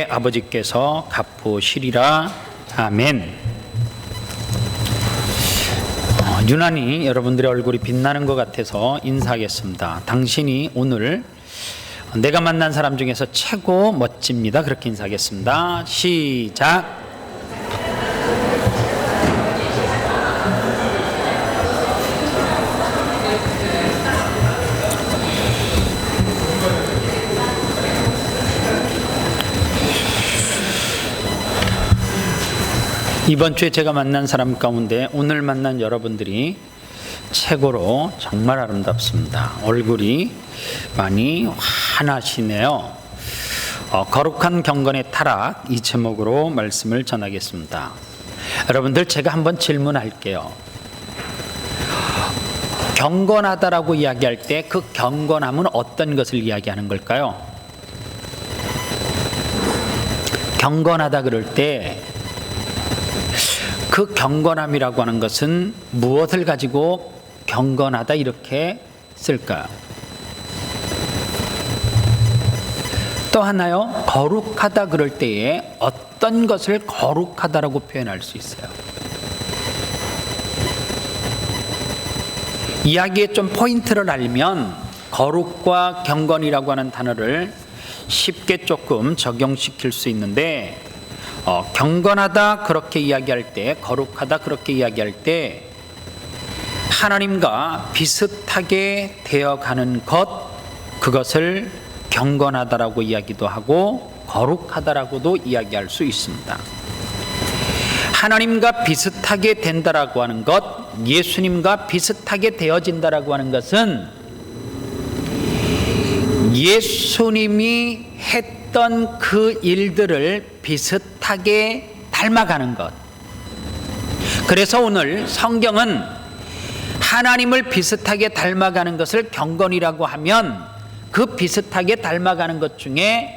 아버지께서 갚으시리라. 아멘. 유난히 여러분들의 얼굴이 빛나는 것 같아서 인사하겠습니다. 당신이 오늘 내가 만난 사람 중에서 최고 멋집니다. 그렇게 인사하겠습니다. 시작. 이번 주에 제가 만난 사람 가운데 오늘 만난 여러분들이 최고로 정말 아름답습니다. 얼굴이 많이 환하시네요. 거룩한 경건의 타락, 이 제목으로 말씀을 전하겠습니다. 여러분들, 제가 한번 질문할게요. 경건하다라고 이야기할 때 그 경건함은 어떤 것을 이야기하는 걸까요? 경건하다 그럴 때 그 경건함이라고 하는 것은 무엇을 가지고 경건하다 이렇게 쓸까요? 또 하나요, 거룩하다 그럴 때에 어떤 것을 거룩하다라고 표현할 수 있어요? 이야기에 좀 포인트를 알면 거룩과 경건이라고 하는 단어를 쉽게 조금 적용시킬 수 있는데, 경건하다 그렇게 이야기할 때, 거룩하다 그렇게 이야기할 때 하나님과 비슷하게 되어가는 것, 그것을 경건하다라고 이야기도 하고 거룩하다라고도 이야기할 수 있습니다. 하나님과 비슷하게 된다라고 하는 것, 예수님과 비슷하게 되어진다라고 하는 것은 예수님이 했던 그 일들을 비슷하게 닮아가는 것. 그래서 오늘 성경은 하나님을 비슷하게 닮아가는 것을 경건이라고 하면 그 비슷하게 닮아가는 것 중에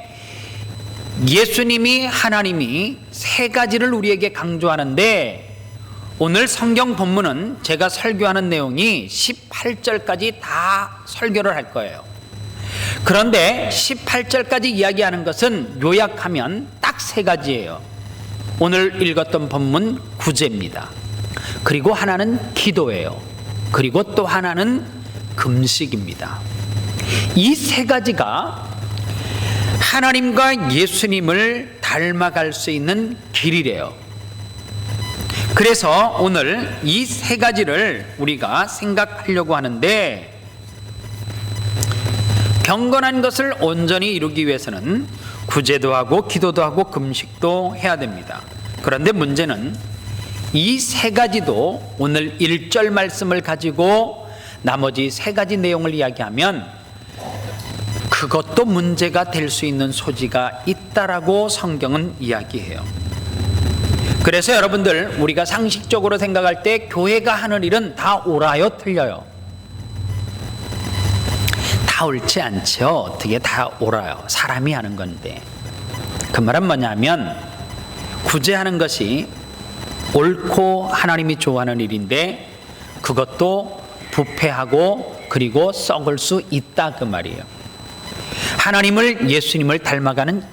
예수님이, 하나님이 세 가지를 우리에게 강조하는데, 오늘 성경 본문은 제가 설교하는 내용이 18절까지 다 설교를 할 거예요. 그런데 18절까지 이야기하는 것은 요약하면 딱 세 가지예요. 오늘 읽었던 본문 구제입니다. 그리고 하나는 기도예요. 그리고 또 하나는 금식입니다. 이 세 가지가 하나님과 예수님을 닮아갈 수 있는 길이래요. 그래서 오늘 이 세 가지를 우리가 생각하려고 하는데, 경건한 것을 온전히 이루기 위해서는 구제도 하고 기도도 하고 금식도 해야 됩니다. 그런데 문제는 이 세 가지도 오늘 1절 말씀을 가지고 나머지 세 가지 내용을 이야기하면 그것도 문제가 될 수 있는 소지가 있다라고 성경은 이야기해요. 그래서 여러분들, 우리가 상식적으로 생각할 때 교회가 하는 일은 다 옳아요, 틀려요? 다 옳지 않죠. 어떻게 다 옳아요? 사람이 하는 건데. 그 말은 뭐냐면, 구제하는 것이 옳고 하나님이 좋아하는 일인데 그것도 부패하고 그리고 썩을 수 있다, 그 말이에요. 하나님을, 예수님을 닮아가는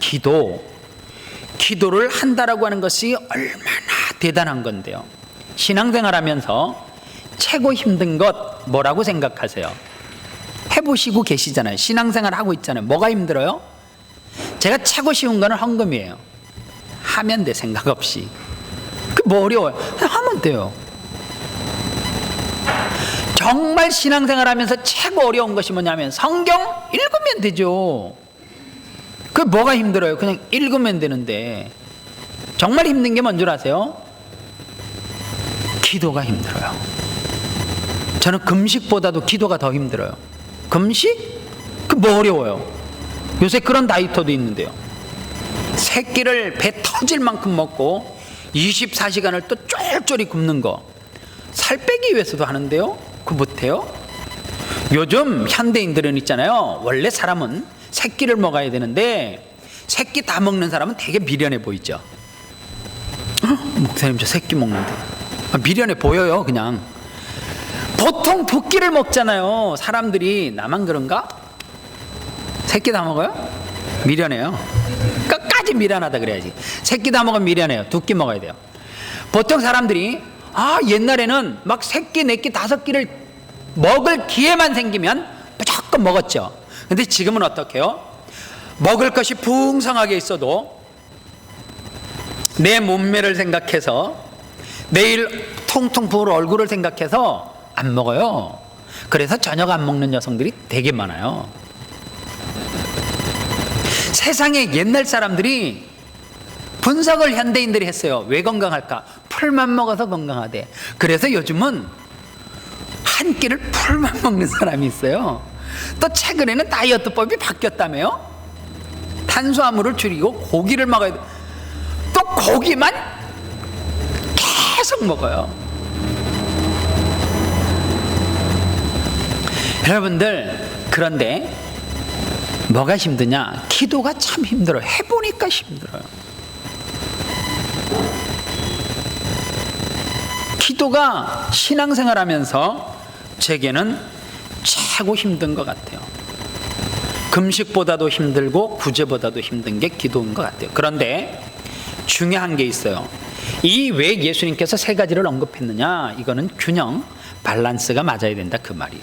기도를 한다라고 하는 것이 얼마나 대단한 건데요. 신앙생활하면서 최고 힘든 것 뭐라고 생각하세요? 해보시고 계시잖아요. 신앙생활 하고 있잖아요. 뭐가 힘들어요? 제가 최고 쉬운 거는 헌금이에요. 하면 돼, 생각 없이. 그 뭐 어려워요? 그냥 하면 돼요. 정말 신앙생활 하면서 최고 어려운 것이 뭐냐면 성경 읽으면 되죠. 그 뭐가 힘들어요? 그냥 읽으면 되는데. 정말 힘든 게 뭔 줄 아세요? 기도가 힘들어요. 저는 금식보다도 기도가 더 힘들어요. 금식? 그 뭐 어려워요? 요새 그런 다이어트도 있는데요. 세 끼를 배 터질 만큼 먹고 24시간을 또 쫄쫄이 굶는 거, 살 빼기 위해서도 하는데요. 그거 못해요? 요즘 현대인들은 있잖아요, 원래 사람은 세 끼를 먹어야 되는데 세 끼 다 먹는 사람은 되게 미련해 보이죠. 목사님, 저 세 끼 먹는데. 미련해 보여요. 그냥 보통 두 끼를 먹잖아요. 사람들이. 나만 그런가? 세 끼 다 먹어요? 미련해요. 끝까지 아주 미련하다 그래야지. 세 끼 다 먹으면 미련해요. 두 끼 먹어야 돼요. 보통 사람들이 옛날에는 막 세 끼, 네 끼, 다섯 끼를 먹을 기회만 생기면 무조건 먹었죠. 근데 지금은 어떻게요? 먹을 것이 풍성하게 있어도 내 몸매를 생각해서 내일 통통 부을 얼굴을 생각해서 안 먹어요. 그래서 저녁 안 먹는 여성들이 되게 많아요. 세상에 옛날 사람들이 분석을 현대인들이 했어요. 왜 건강할까? 풀만 먹어서 건강하대. 그래서 요즘은 한 끼를 풀만 먹는 사람이 있어요. 또 최근에는 다이어트법이 바뀌었다며요. 탄수화물을 줄이고 고기를 먹어야 돼. 또 고기만 계속 먹어요. 여러분들, 그런데 뭐가 힘드냐? 기도가 참 힘들어요. 해보니까 힘들어요. 기도가 신앙생활 하면서 제게는 최고 힘든 것 같아요. 금식보다도 힘들고 구제보다도 힘든 게 기도인 것 같아요. 그런데 중요한 게 있어요. 이 왜 예수님께서 세 가지를 언급했느냐? 이거는 균형, 밸런스가 맞아야 된다 그 말이에요.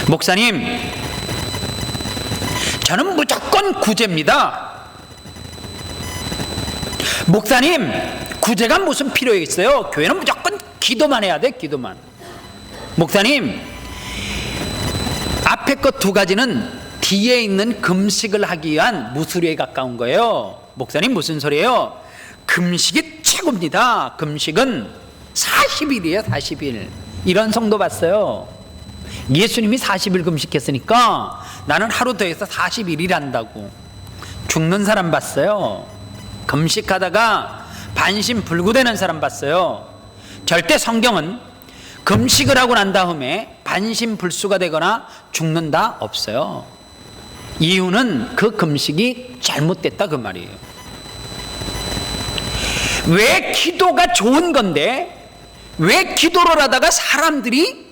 목사님, 저는 무조건 구제입니다. 목사님, 구제가 무슨 필요 있어요? 교회는 무조건 기도만 해야 돼, 기도만. 목사님, 앞에 것 두 가지는 뒤에 있는 금식을 하기 위한 무술에 가까운 거예요. 목사님, 무슨 소리예요? 금식이 최고입니다. 금식은 40일이에요 40일. 이런 성도 봤어요. 예수님이 40일 금식했으니까 나는 하루 더해서 40일이라 한다고. 죽는 사람 봤어요. 금식하다가 반신불구되는 사람 봤어요. 절대 성경은 금식을 하고 난 다음에 반신불수가 되거나 죽는다 없어요. 이유는 그 금식이 잘못됐다 그 말이에요. 왜 기도가 좋은 건데 왜 기도를 하다가 사람들이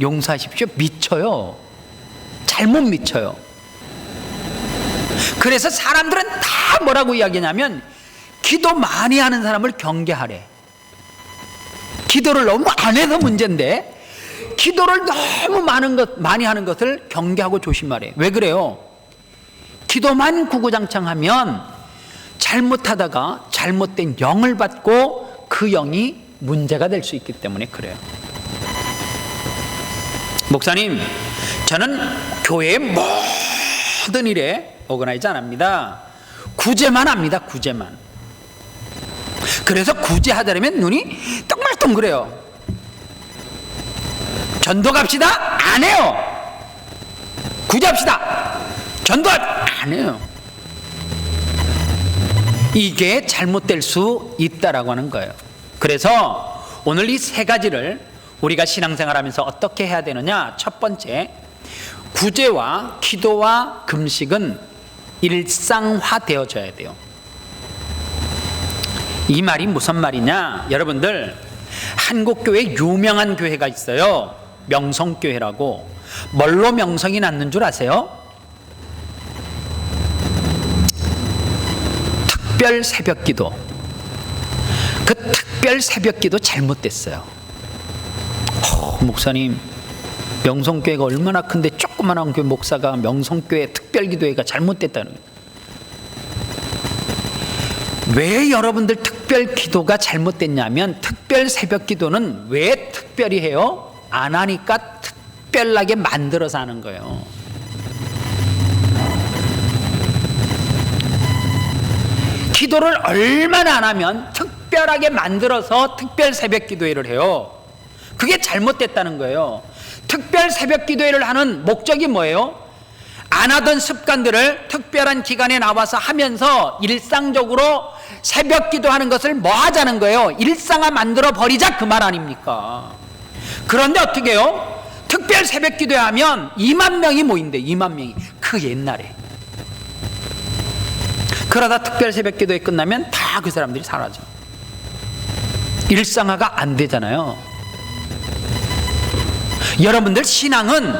용서하십시오 미쳐요. 잘못 미쳐요. 그래서 사람들은 다 뭐라고 이야기하냐면 기도 많이 하는 사람을 경계하래. 기도를 너무 안 해서 문제인데 기도를 너무 많이 하는 것을 경계하고 조심하래. 왜 그래요? 기도만 구구장창하면 잘못하다가 잘못된 영을 받고 그 영이 문제가 될 수 있기 때문에 그래요. 목사님, 저는 교회의 모든 일에 오거나이즈 안 합니다. 구제만 합니다. 구제만. 그래서 구제하자면 눈이 똥글똥글해요. 전도 갑시다? 안 해요. 구제합시다. 전도 안 해요. 이게 잘못될 수 있다라고 하는 거예요. 그래서 오늘 이 세 가지를 우리가 신앙생활하면서 어떻게 해야 되느냐? 첫 번째, 구제와 기도와 금식은 일상화되어져야 돼요. 이 말이 무슨 말이냐? 여러분들, 한국교회 유명한 교회가 있어요. 명성교회라고. 뭘로 명성이 났는 줄 아세요? 특별 새벽기도. 그 특별 새벽기도 잘못됐어요. 목사님, 명성교회가 얼마나 큰데 조그만한 교회 목사가 명성교회 특별기도회가 잘못됐다는 거예요. 왜 여러분들 특별 기도가 잘못됐냐면 특별 새벽 기도는 왜 특별히 해요? 안 하니까 특별하게 만들어서 하는 거예요. 기도를 얼마나 안 하면 특별하게 만들어서 특별 새벽 기도회를 해요. 그게 잘못됐다는 거예요. 특별 새벽 기도회를 하는 목적이 뭐예요? 안 하던 습관들을 특별한 기간에 나와서 하면서 일상적으로 새벽 기도하는 것을 뭐 하자는 거예요? 일상화 만들어 버리자 그 말 아닙니까? 그런데 어떻게 해요? 특별 새벽 기도회 하면 2만 명이 모인대. 2만 명이. 그 옛날에. 그러다 특별 새벽 기도회 끝나면 다 그 사람들이 사라져. 일상화가 안 되잖아요. 여러분들 신앙은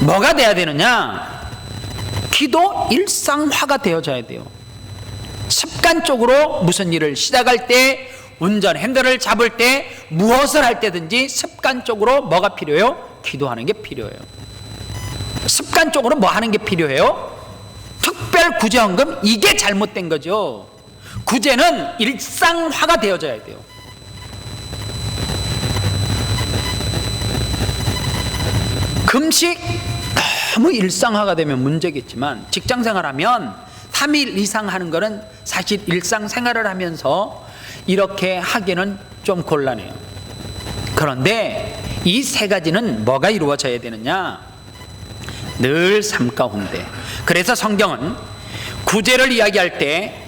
뭐가 돼야 되느냐? 기도 일상화가 되어져야 돼요. 습관적으로 무슨 일을 시작할 때, 운전 핸들을 잡을 때, 무엇을 할 때든지 습관적으로 뭐가 필요해요? 기도하는 게 필요해요. 습관적으로 뭐 하는 게 필요해요? 특별 구제헌금, 이게 잘못된 거죠. 구제는 일상화가 되어져야 돼요. 금식 너무 일상화가 되면 문제겠지만, 직장생활하면 3일 이상 하는 거는 사실 일상생활을 하면서 이렇게 하기는 좀 곤란해요. 그런데 이 세 가지는 뭐가 이루어져야 되느냐? 늘 삶 가운데. 그래서 성경은 구제를 이야기할 때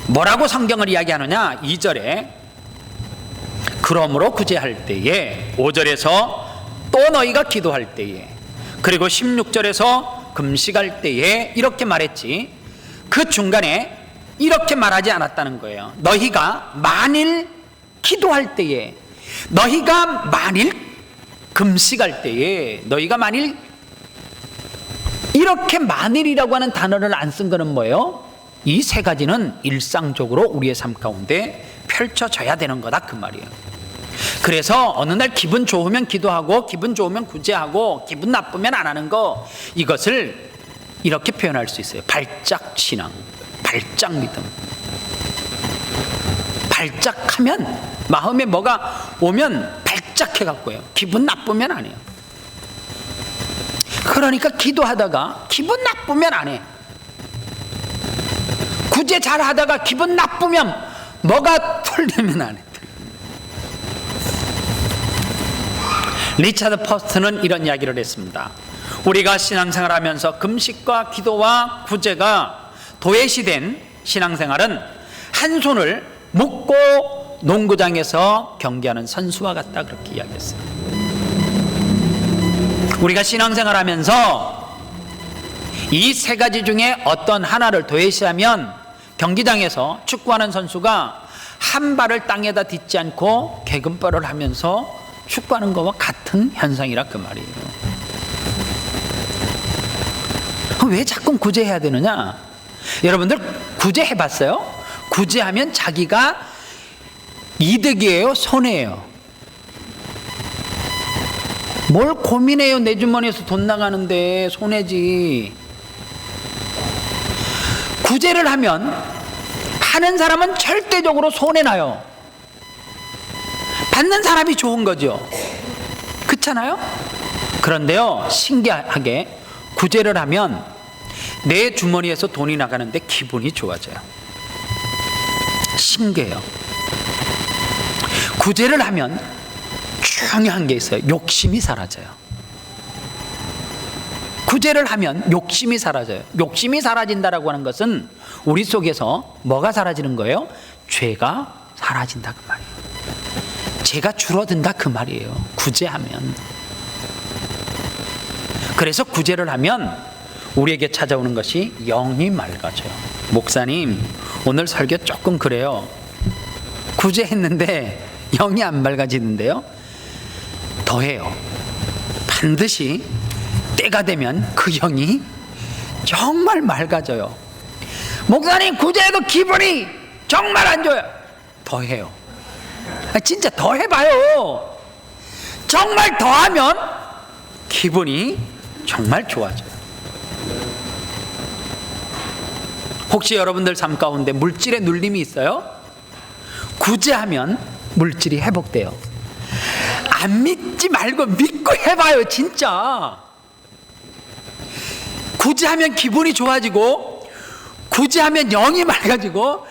뭐라고 성경을 이야기하느냐? 2절에 그러므로 구제할 때에, 5절에서 또 너희가 기도할 때에, 그리고 16절에서 금식할 때에 이렇게 말했지, 그 중간에 이렇게 말하지 않았다는 거예요. 너희가 만일 기도할 때에, 너희가 만일 금식할 때에, 너희가 만일, 이렇게 만일이라고 하는 단어를 안 쓴 거는 뭐예요? 이 세 가지는 일상적으로 우리의 삶 가운데 펼쳐져야 되는 거다, 그 말이에요. 그래서 어느 날 기분 좋으면 기도하고, 기분 좋으면 구제하고, 기분 나쁘면 안 하는 거, 이것을 이렇게 표현할 수 있어요. 발작 신앙, 발작 믿음. 발작하면, 마음에 뭐가 오면 발작해 갖고요. 기분 나쁘면 안 해요. 그러니까 기도하다가 기분 나쁘면 안 해. 구제 잘 하다가 기분 나쁘면, 뭐가 틀리면 안 해. 리차드 퍼스트는 이런 이야기를 했습니다. 우리가 신앙생활 하면서 금식과 기도와 구제가 도외시된 신앙생활은 한 손을 묶고 농구장에서 경기하는 선수와 같다, 그렇게 이야기했어요. 우리가 신앙생활 하면서 이 세 가지 중에 어떤 하나를 도외시하면 경기장에서 축구하는 선수가 한 발을 땅에다 딛지 않고 개근벌을 하면서 축구하는 것과 같은 현상이라, 그 말이에요. 왜 자꾸 구제해야 되느냐? 여러분들 구제해 봤어요? 구제하면 자기가 이득이에요? 손해예요? 뭘 고민해요? 내 주머니에서 돈 나가는데 손해지. 구제를 하면 하는 사람은 절대적으로 손해나요. 받는 사람이 좋은 거죠. 그렇잖아요? 그런데요, 신기하게 구제를 하면 내 주머니에서 돈이 나가는데 기분이 좋아져요. 신기해요. 구제를 하면 중요한 게 있어요. 욕심이 사라져요. 구제를 하면 욕심이 사라져요. 욕심이 사라진다라고 하는 것은 우리 속에서 뭐가 사라지는 거예요? 죄가 사라진다, 그 말이에요. 죄가 줄어든다, 그 말이에요. 구제하면. 그래서 구제를 하면 우리에게 찾아오는 것이 영이 맑아져요. 목사님, 오늘 설교 조금 그래요. 구제했는데 영이 안 맑아지는데요? 더해요. 반드시 때가 되면 그 영이 정말 맑아져요. 목사님, 구제해도 기분이 정말 안 좋아요. 더해요. 진짜 더 해봐요. 정말 더하면 기분이 정말 좋아져요. 혹시 여러분들 삶 가운데 물질의 눌림이 있어요? 구제하면 물질이 회복돼요. 안 믿지 말고 믿고 해봐요, 진짜. 구제하면 기분이 좋아지고, 구제하면 영이 맑아지고,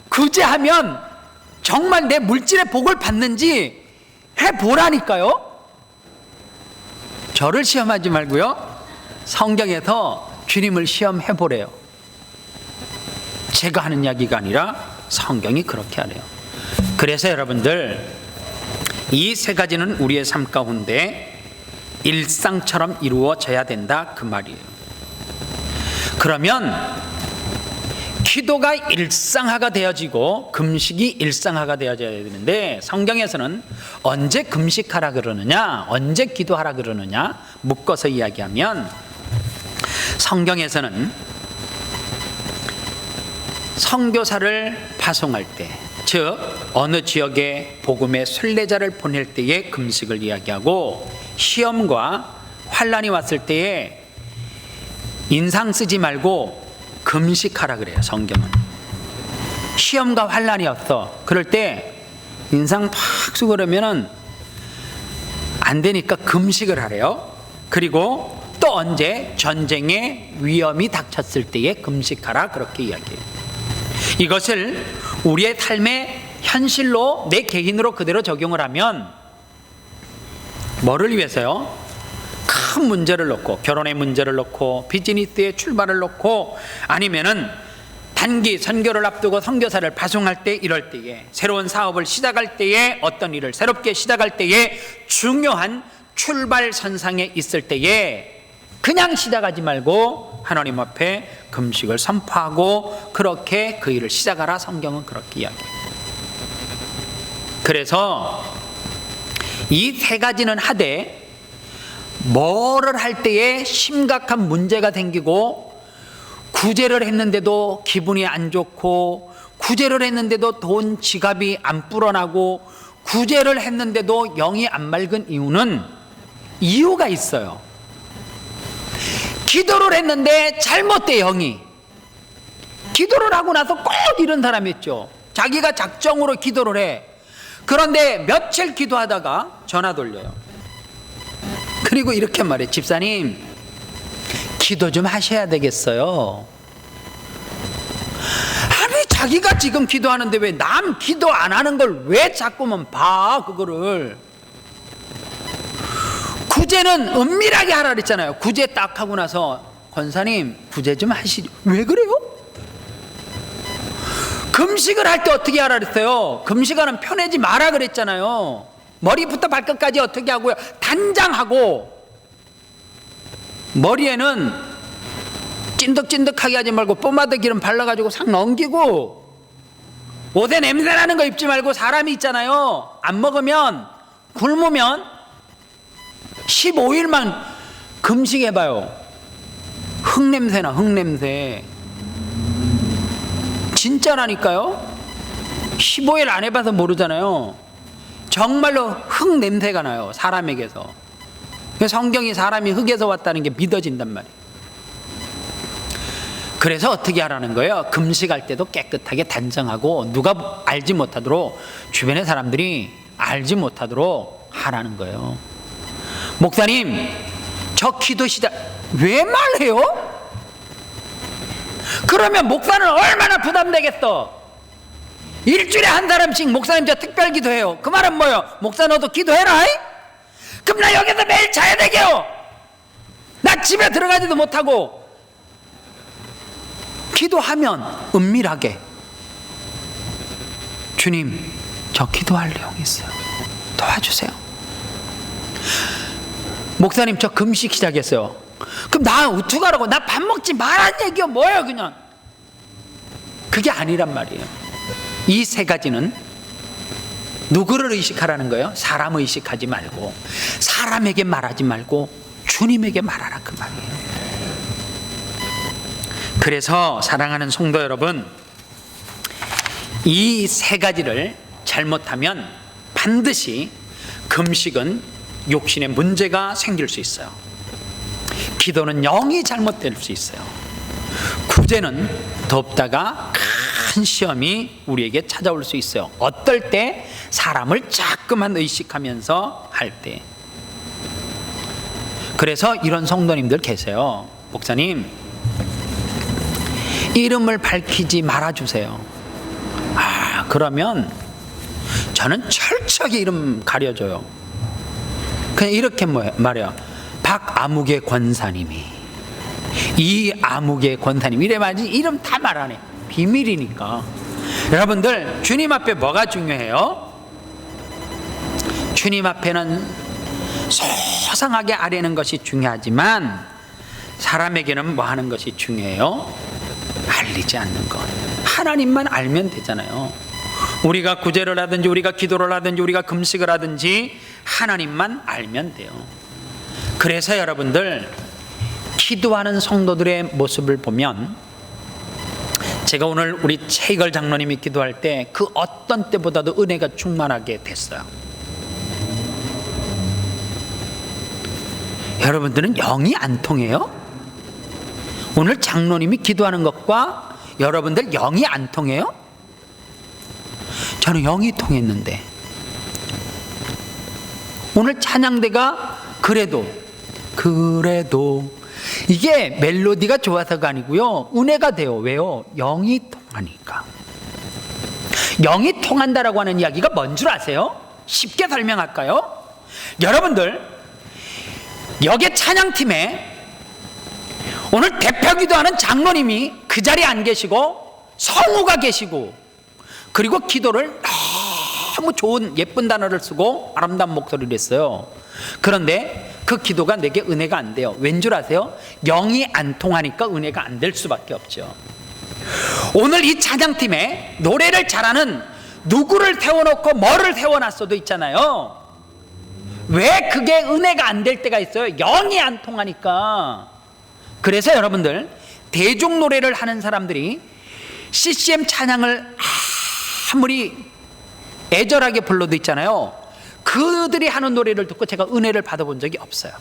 구제하면 정말 내 물질의 복을 받는지 해보라니까요. 저를 시험하지 말고요, 성경에서 주님을 시험해보래요. 제가 하는 이야기가 아니라 성경이 그렇게 하래요. 그래서 여러분들, 이 세 가지는 우리의 삶 가운데 일상처럼 이루어져야 된다, 그 말이에요. 그러면 기도가 일상화가 되어지고 금식이 일상화가 되어져야 되는데, 성경에서는 언제 금식하라 그러느냐, 언제 기도하라 그러느냐 묶어서 이야기하면, 성경에서는 선교사를 파송할 때, 즉 어느 지역에 복음의 순례자를 보낼 때의 금식을 이야기하고, 시험과 환난이 왔을 때에 인상 쓰지 말고 금식하라 그래요. 성경은 시험과 환난이 왔어, 그럴 때 인상 팍 쓰고 그러면은 안 되니까 금식을 하래요. 그리고 또 언제 전쟁의 위험이 닥쳤을 때에 금식하라, 그렇게 이야기해요. 이것을 우리의 삶의 현실로 내 개인으로 그대로 적용을 하면 뭐를 위해서요? 큰 문제를 놓고, 결혼의 문제를 놓고, 비즈니스의 출발을 놓고, 아니면은 단기 선교를 앞두고 선교사를 파송할 때, 이럴 때에, 새로운 사업을 시작할 때에, 어떤 일을 새롭게 시작할 때에, 중요한 출발선상에 있을 때에 그냥 시작하지 말고 하나님 앞에 금식을 선포하고 그렇게 그 일을 시작하라. 성경은 그렇게 이야기해요. 그래서 이 세 가지는 하되, 뭐를 할 때에 심각한 문제가 생기고, 구제를 했는데도 기분이 안 좋고, 구제를 했는데도 돈 지갑이 안 불어나고, 구제를 했는데도 영이 안 맑은 이유는 이유가 있어요. 기도를 했는데 잘못돼. 영이 기도를 하고 나서 꼭 이런 사람이 있죠. 자기가 작정으로 기도를 해. 그런데 며칠 기도하다가 전화 돌려요. 그리고 이렇게 말해: 집사님, 기도 좀 하셔야 되겠어요. 아니, 자기가 지금 기도하는데 왜 남 기도 안 하는 걸 왜 자꾸만 봐, 그거를. 구제는 은밀하게 하라 그랬잖아요. 구제 딱 하고 나서, 권사님 구제 좀 하시죠. 왜 그래요? 금식을 할 때 어떻게 하라 그랬어요? 금식하는 편하지 마라 그랬잖아요. 머리부터 발끝까지 어떻게 하고요? 단장하고, 머리에는 찐득찐득하게 하지 말고 뽀마드 기름 발라가지고 싹 넘기고, 옷에 냄새나는 거 입지 말고, 사람이 있잖아요, 안 먹으면 굶으면 15일만 금식해봐요. 흙냄새나, 흙냄새. 진짜라니까요. 15일 안 해봐서 모르잖아요. 정말로 흙 냄새가 나요, 사람에게서. 성경이 사람이 흙에서 왔다는 게 믿어진단 말이에요. 그래서 어떻게 하라는 거예요? 금식할 때도 깨끗하게 단정하고, 누가 알지 못하도록, 주변의 사람들이 알지 못하도록 하라는 거예요. 목사님, 저 기도 시작 왜 말해요? 그러면 목사는 얼마나 부담되겠어. 일주일에 한 사람씩 목사님 저 특별 기도해요. 그 말은 뭐예요? 목사 너도 기도해라. 그럼 나 여기서 매일 자야 되게요. 나 집에 들어가지도 못하고. 기도하면 은밀하게, 주님 저 기도할 내용이 있어요, 도와주세요. 목사님 저 금식 시작했어요. 그럼 나 어떡하라고? 나 밥 먹지 말라는 얘기요 뭐예요? 그냥 그게 아니란 말이에요. 이 세 가지는 누구를 의식하라는 거예요? 사람 의식하지 말고, 사람에게 말하지 말고 주님에게 말하라, 그 말이에요. 그래서 사랑하는 성도 여러분, 이 세 가지를 잘못하면 반드시 금식은 육신에 문제가 생길 수 있어요. 기도는 영이 잘못될 수 있어요. 구제는 덥다가 큰 시험이 우리에게 찾아올 수 있어요. 어떨 때? 사람을 자꾸만 의식하면서 할 때. 그래서 이런 성도님들 계세요. 목사님, 이름을 밝히지 말아주세요. 그러면 저는 철저하게 이름 가려줘요. 그냥 이렇게 말해요. 박아무개 권사님이, 이 아무개 권사님, 이래 말지 이름 다 말 안 해. 비밀이니까. 여러분들, 주님 앞에 뭐가 중요해요? 주님 앞에는 소상하게 아뢰는 것이 중요하지만 사람에게는 뭐 하는 것이 중요해요? 알리지 않는 것. 하나님만 알면 되잖아요. 우리가 구제를 하든지, 우리가 기도를 하든지, 우리가 금식을 하든지 하나님만 알면 돼요. 그래서 여러분들, 기도하는 성도들의 모습을 보면 제가 오늘 우리 최이걸 장로님이 기도할 때 그 어떤 때보다도 은혜가 충만하게 됐어요. 여러분들은 영이 안 통해요? 오늘 장로님이 기도하는 것과 여러분들 영이 안 통해요? 저는 영이 통했는데, 오늘 찬양대가 그래도 이게 멜로디가 좋아서가 아니고요, 은혜가 돼요. 왜요? 영이 통하니까. 영이 통한다라고 하는 이야기가 뭔 줄 아세요? 쉽게 설명할까요? 여러분들, 여기 찬양팀에 오늘 대표 기도하는 장로님이 그 자리에 안 계시고 성우가 계시고, 그리고 기도를 너무 좋은 예쁜 단어를 쓰고 아름다운 목소리를 했어요. 그런데 그 기도가 내게 은혜가 안 돼요. 왠 줄 아세요? 영이 안 통하니까 은혜가 안 될 수밖에 없죠. 오늘 이 찬양팀에 노래를 잘하는 누구를 세워놓고 뭐를 세워놨어도 있잖아요. 왜 그게 은혜가 안 될 때가 있어요? 영이 안 통하니까. 그래서 여러분들, 대중 노래를 하는 사람들이 CCM 찬양을 아무리 애절하게 불러도 있잖아요, 그들이 하는 노래를 듣고 제가 은혜를 받아본 적이 없어요.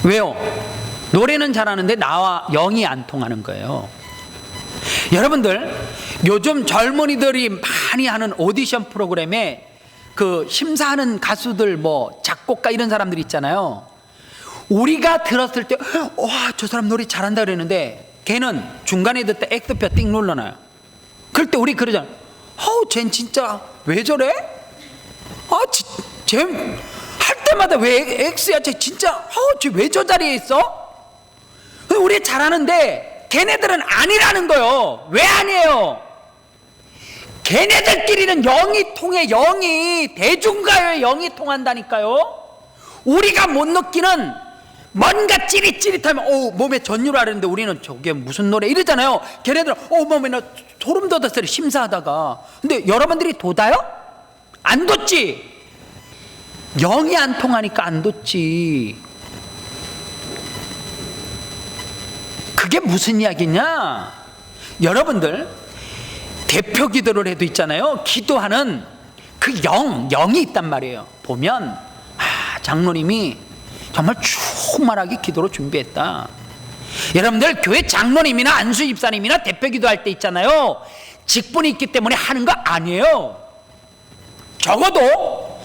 왜요? 노래는 잘하는데 나와 영이 안 통하는 거예요. 여러분들, 요즘 젊은이들이 많이 하는 오디션 프로그램에 그 심사하는 가수들, 뭐 작곡가 이런 사람들 있잖아요. 우리가 들었을 때 와, 저 사람 노래 잘한다 그랬는데 걔는 중간에 듣다 X표 띵 눌러놔요. 그럴 때 우리 그러잖아요. 쟨 진짜 왜 저래? 쟤 할 때마다 왜 X야? 쟤 진짜 쟤 왜 저 자리에 있어? 우리 잘하는데 걔네들은 아니라는 거예요. 왜 아니에요? 걔네들끼리는 영이 통해. 영이, 대중가요에 영이 통한다니까요. 우리가 못 느끼는 뭔가 찌릿찌릿하면 몸에 전율 하는데 우리는 저게 무슨 노래 이러잖아요. 걔네들은 몸에 나 소름 돋았어요, 심사하다가. 근데 여러분들이 돋아요? 안 돋지. 영이 안 통하니까 안 돋지. 그게 무슨 이야기냐? 여러분들, 대표 기도를 해도 있잖아요, 기도하는 그 영이 있단 말이에요. 보면 장로님이 정말 충만하게 기도로 준비했다. 여러분들, 교회 장로님이나 안수 집사님이나 대표 기도할 때 있잖아요, 직분이 있기 때문에 하는 거 아니에요. 적어도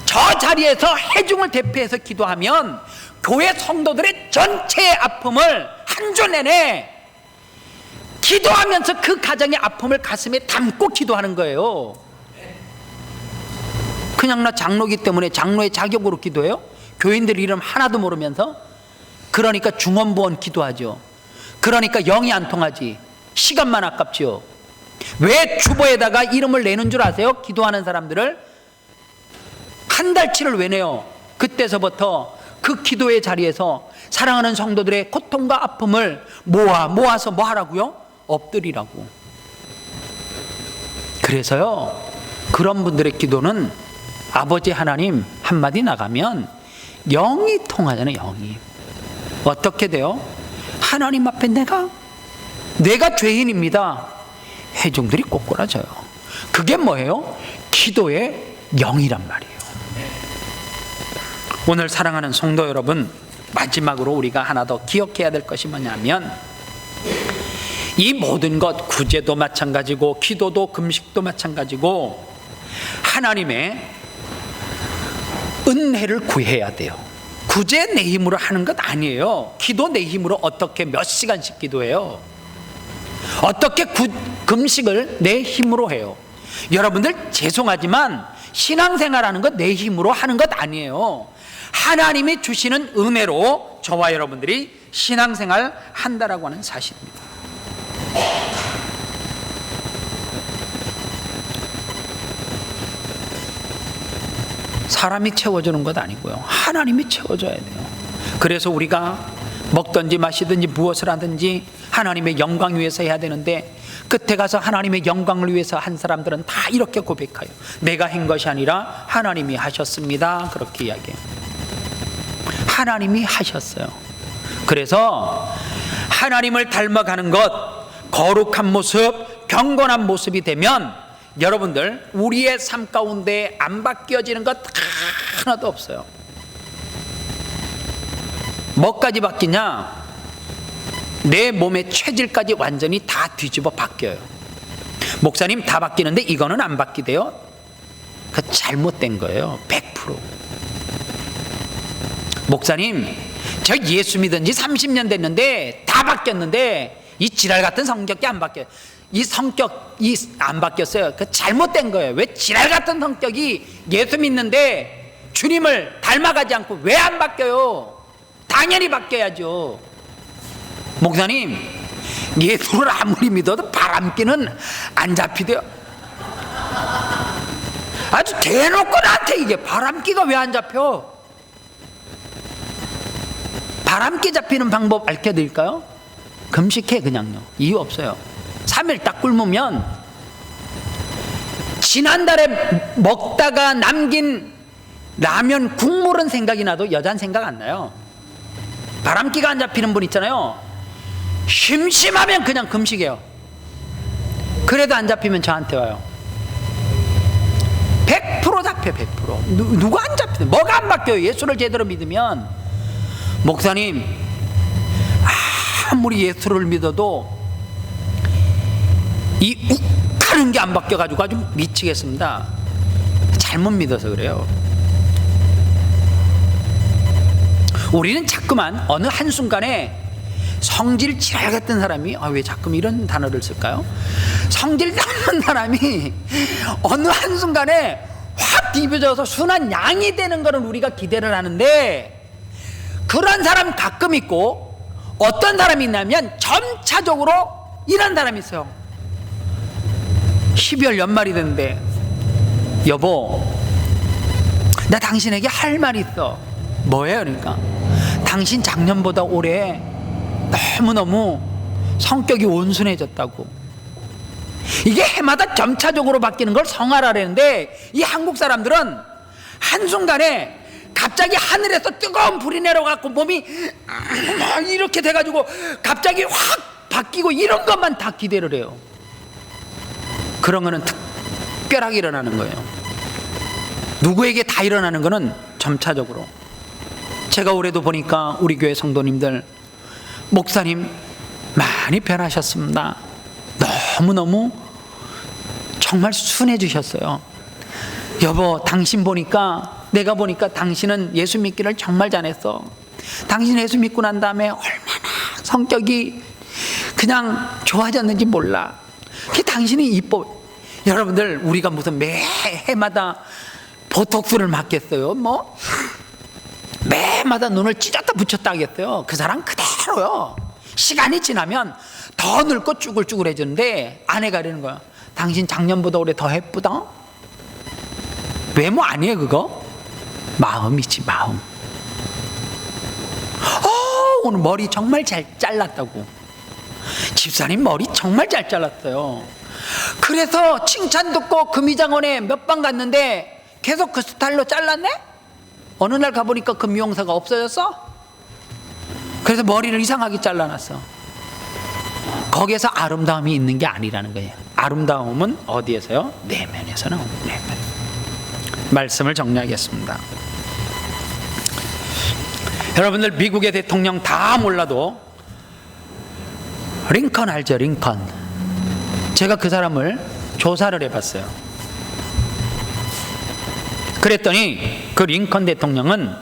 저 자리에서 회중을 대표해서 기도하면 교회 성도들의 전체의 아픔을 한 주 내내 기도하면서 그 가정의 아픔을 가슴에 담고 기도하는 거예요. 그냥 나 장로기 때문에 장로의 자격으로 기도해요? 교인들 이름 하나도 모르면서? 그러니까 중언부언 기도하죠. 그러니까 영이 안 통하지. 시간만 아깝지요. 왜 주보에다가 이름을 내는 줄 아세요? 기도하는 사람들을 한 달치를 왜 내요? 그때서부터 그 기도의 자리에서 사랑하는 성도들의 고통과 아픔을 모아서 뭐 하라고요? 엎드리라고. 그래서요, 그런 분들의 기도는 아버지 하나님 한마디 나가면 영이 통하잖아요. 영이. 어떻게 돼요? 하나님 앞에 내가 죄인입니다. 회중들이 꼬꾸라져요. 그게 뭐예요? 기도의 영이란 말이에요. 오늘 사랑하는 성도 여러분, 마지막으로 우리가 하나 더 기억해야 될 것이 뭐냐면, 이 모든 것, 구제도 마찬가지고 기도도 금식도 마찬가지고 하나님의 은혜를 구해야 돼요. 구제 내 힘으로 하는 것 아니에요. 기도 내 힘으로 어떻게 몇 시간씩 기도해요? 어떻게 금식을 내 힘으로 해요? 여러분들, 죄송하지만 신앙생활하는 것 내 힘으로 하는 것 아니에요. 하나님이 주시는 은혜로 저와 여러분들이 신앙생활 한다라고 하는 사실입니다. 사람이 채워주는 것 아니고요, 하나님이 채워줘야 돼요. 그래서 우리가 먹든지 마시든지 무엇을 하든지 하나님의 영광 위해서 해야 되는데, 끝에 가서 하나님의 영광을 위해서 한 사람들은 다 이렇게 고백해요. 내가 한 것이 아니라 하나님이 하셨습니다. 그렇게 이야기해요. 하나님이 하셨어요. 그래서 하나님을 닮아가는 것, 거룩한 모습, 경건한 모습이 되면 여러분들 우리의 삶 가운데 안 바뀌어지는 것 하나도 없어요. 뭐까지 바뀌냐? 내 몸의 체질까지 완전히 다 뒤집어 바뀌어요. 목사님 다 바뀌는데 이거는 안 바뀌대요? 그 잘못된 거예요. 100%. 목사님 저 예수 믿은 지 30년 됐는데 다 바뀌었는데 이 지랄 같은 성격이 안 바뀌어요. 이 성격이 안 바뀌었어요. 그 잘못된 거예요. 왜 지랄 같은 성격이 예수 믿는데 주님을 닮아가지 않고 왜 안 바뀌어요? 당연히 바뀌어야죠. 목사님 예수를 아무리 믿어도 바람기는 안 잡히대요. 아주 대놓고 나한테 이게 바람기가 왜 안 잡혀? 바람기 잡히는 방법 알려드릴까요? 금식해. 그냥요. 이유 없어요. 3일 딱 굶으면 지난달에 먹다가 남긴 라면 국물은 생각이 나도 여자는 생각 안 나요. 바람기가 안 잡히는 분 있잖아요. 심심하면 그냥 금식해요. 그래도 안 잡히면 저한테 와요. 100% 잡혀. 100%. 누가 안 잡혀? 뭐가 안 바뀌어요? 예수를 제대로 믿으면. 목사님 아무리 예수를 믿어도 이 욱하는 게 안 바뀌어가지고 아주 미치겠습니다. 잘못 믿어서 그래요. 우리는 자꾸만 어느 한순간에 성질 지랄 같은 사람이, 왜 자꾸 이런 단어를 쓸까요? 성질 나는 사람이 어느 한순간에 확 뒤집어져서 순한 양이 되는 거는 우리가 기대를 하는데, 그런 사람 가끔 있고, 어떤 사람이 있냐면 점차적으로 이런 사람이 있어요. 12월 연말이 됐는데, 여보 나 당신에게 할 말이 있어. 뭐예요? 그러니까 당신 작년보다 올해 너무너무 성격이 온순해졌다고. 이게 해마다 점차적으로 바뀌는 걸 성화라는데, 이 한국 사람들은 한순간에 갑자기 하늘에서 뜨거운 불이 내려갖고 몸이 이렇게 돼가지고 갑자기 확 바뀌고 이런 것만 다 기대를 해요. 그런 거는 특별하게 일어나는 거예요. 누구에게 다 일어나는 거는 점차적으로. 제가 올해도 보니까 우리 교회 성도님들, 목사님 많이 변하셨습니다. 너무너무 정말 순해지셨어요. 여보 당신 보니까, 내가 보니까 당신은 예수 믿기를 정말 잘했어. 당신 예수 믿고 난 다음에 얼마나 성격이 그냥 좋아졌는지 몰라. 당신이 이뻐. 여러분들 우리가 무슨 매해마다 보톡스를 맞겠어요? 뭐 매마다 눈을 찢었다 붙였다 하겠어요? 그 사람 그대로요. 시간이 지나면 더 늙고 쭈글쭈글해지는데 아내가 이러는 거야. 당신 작년보다 올해 더 예쁘다? 외모 아니에요 그거? 마음이지 마음. 오늘 머리 정말 잘 잘랐다고. 집사님 머리 정말 잘 잘랐어요. 그래서 칭찬 듣고 금이장원에 몇 번 갔는데 계속 그 스타일로 잘랐네? 어느 날 가보니까 그 미용사가 없어졌어? 그래서 머리를 이상하게 잘라놨어. 거기에서 아름다움이 있는 게 아니라는 거예요. 아름다움은 어디에서요? 내면에서 나오는 내면. 말씀을 정리하겠습니다. 여러분들 미국의 대통령 다 몰라도 링컨 알죠? 링컨. 제가 그 사람을 조사를 해봤어요. 그랬더니 그 링컨 대통령은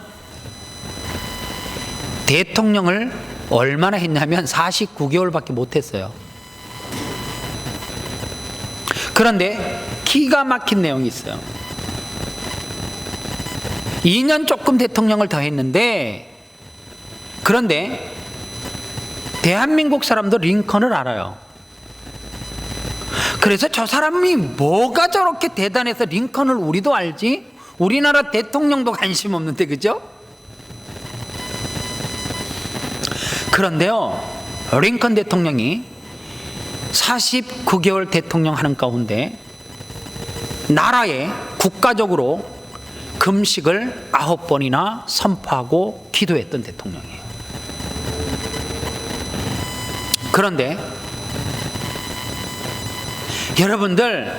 대통령을 얼마나 했냐면 49개월밖에 못했어요. 그런데 기가 막힌 내용이 있어요. 2년 조금 대통령을 더 했는데, 그런데 대한민국 사람도 링컨을 알아요. 그래서 저 사람이 뭐가 저렇게 대단해서 링컨을 우리도 알지? 우리나라 대통령도 관심 없는데, 그죠? 그런데요, 링컨 대통령이 49개월 대통령 하는 가운데 나라에 국가적으로 금식을 9번이나 선포하고 기도했던 대통령이에요. 그런데 여러분들,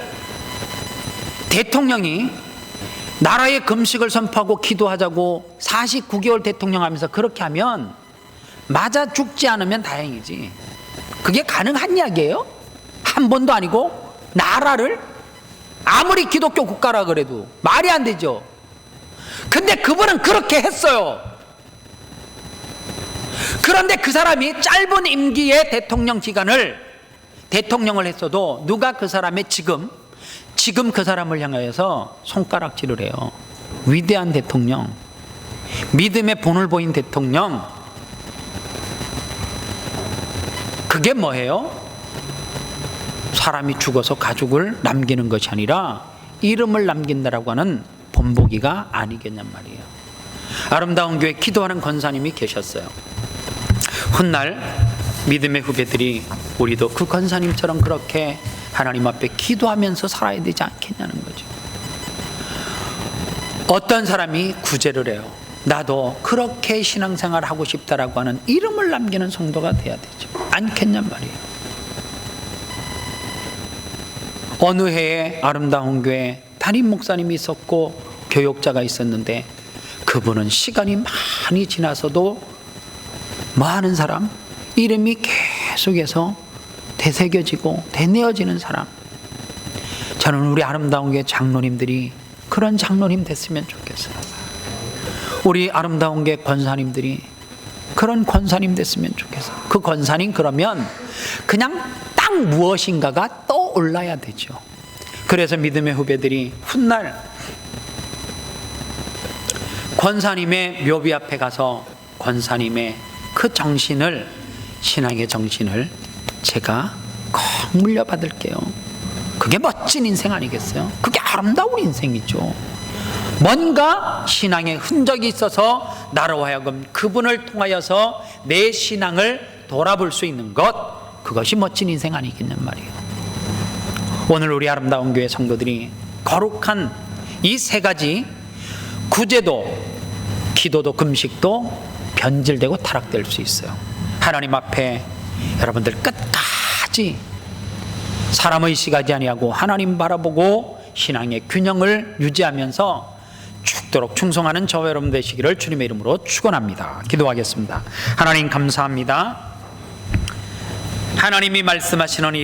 대통령이 나라의 금식을 선포하고 기도하자고 49개월 대통령 하면서 그렇게 하면 맞아 죽지 않으면 다행이지, 그게 가능한 이야기예요? 한 번도 아니고 나라를, 아무리 기독교 국가라 그래도 말이 안 되죠. 근데 그분은 그렇게 했어요. 그런데 그 사람이 짧은 임기의 대통령 기간을 대통령을 했어도 누가 그 사람의 지금 그 사람을 향하여서 손가락질을 해요. 위대한 대통령, 믿음의 본을 보인 대통령. 그게 뭐예요? 사람이 죽어서 가족을 남기는 것이 아니라 이름을 남긴다라고 하는 본보기가 아니겠냔 말이에요. 아름다운 교회 기도하는 권사님이 계셨어요. 훗날 믿음의 후배들이 우리도 그 권사님처럼 그렇게 하나님 앞에 기도하면서 살아야 되지 않겠냐는 거죠. 어떤 사람이 구제를 해요. 나도 그렇게 신앙생활을 하고 싶다라고 하는 이름을 남기는 성도가 돼야 되죠. 않겠냔 말이에요. 어느 해에 아름다운 교회 담임 목사님이 있었고 교역자가 있었는데, 그분은 시간이 많이 지나서도 많은 사람 이름이 계속해서 되새겨지고 되뇌어지는 사람. 저는 우리 아름다운 교회 장로님들이 그런 장로님 됐으면 좋겠어요. 우리 아름다운 교회 권사님들이 그런 권사님 됐으면 좋겠어요. 그 권사님 그러면 그냥 딱 무엇인가가 떠올라야 되죠. 그래서 믿음의 후배들이 훗날 권사님의 묘비 앞에 가서 권사님의 그 정신을, 신앙의 정신을 제가 꼭 물려받을게요. 그게 멋진 인생 아니겠어요? 그게 아름다운 인생이죠. 뭔가 신앙의 흔적이 있어서 나로 하여금 그분을 통하여서 내 신앙을 돌아볼 수 있는 것, 그것이 멋진 인생 아니겠냔 말이에요. 오늘 우리 아름다운 교회 성도들이 거룩한 이 세 가지, 구제도, 기도도, 금식도 변질되고 타락될 수 있어요. 하나님 앞에 여러분들 끝까지 사람 의식하지 아니하고 하나님 바라보고 신앙의 균형을 유지하면서 죽도록 충성하는 저와 여러분 되시기를 주님의 이름으로 축원합니다. 기도하겠습니다. 하나님 감사합니다. 하나님이 말씀하시는 이